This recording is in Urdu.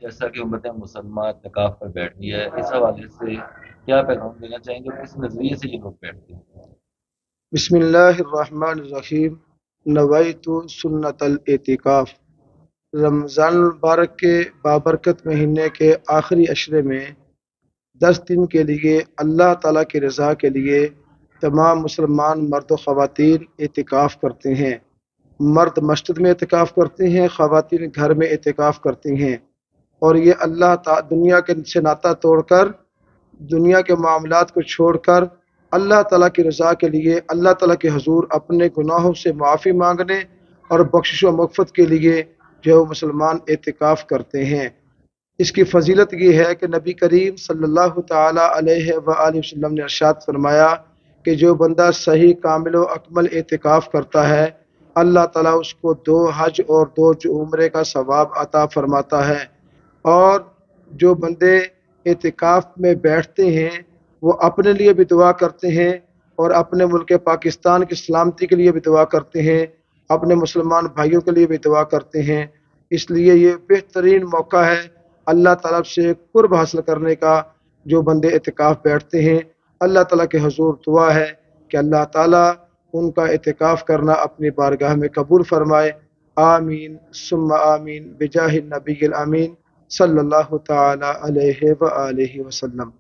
جیسا کہ امت مسلمہ اعتکاف پر بیٹھتی ہے، اس حوالے سے کیا پیغام دینا چاہیں گے اور کس نظریے سے یہ لوگ بیٹھتے ہیں؟ بسم اللہ الرحمن الرحیم۔ نویت سنت الاعتکاف۔ رمضان المبارک کے بابرکت مہینے کے آخری عشرے میں 10 دن کے لیے اللہ تعالیٰ کی رضا کے لیے تمام مسلمان مرد و خواتین اعتکاف کرتے ہیں۔ مرد مسجد میں اعتکاف کرتے ہیں، خواتین گھر میں اعتکاف کرتی ہیں، اور یہ اللہ تعالیٰ دنیا کے سے ناطہ توڑ کر، دنیا کے معاملات کو چھوڑ کر اللہ تعالیٰ کی رضا کے لیے اللہ تعالیٰ کے حضور اپنے گناہوں سے معافی مانگنے اور بخشش و مغفرت کے لیے جو وہ مسلمان اعتکاف کرتے ہیں۔ اس کی فضیلت یہ ہے کہ نبی کریم صلی اللہ تعالیٰ علیہ وآلہ وسلم نے ارشاد فرمایا کہ جو بندہ صحیح کامل و اکمل اعتکاف کرتا ہے، اللہ تعالیٰ اس کو 2 حج اور 2 عمرے کا ثواب عطا فرماتا ہے۔ اور جو بندے اعتکاف میں بیٹھتے ہیں وہ اپنے لیے بھی دعا کرتے ہیں اور اپنے ملک پاکستان کی سلامتی کے لیے بھی دعا کرتے ہیں، اپنے مسلمان بھائیوں کے لیے بھی دعا کرتے ہیں۔ اس لیے یہ بہترین موقع ہے اللہ تعالیٰ سے قرب حاصل کرنے کا۔ جو بندے اعتکاف بیٹھتے ہیں، اللہ تعالیٰ کے حضور دعا ہے کہ اللہ تعالیٰ ان کا اعتکاف کرنا اپنی بارگاہ میں قبول فرمائے۔ آمین ثم آمین بجاہ النبی الامین صلی اللہ تعالی علیہ وآلہ وسلم۔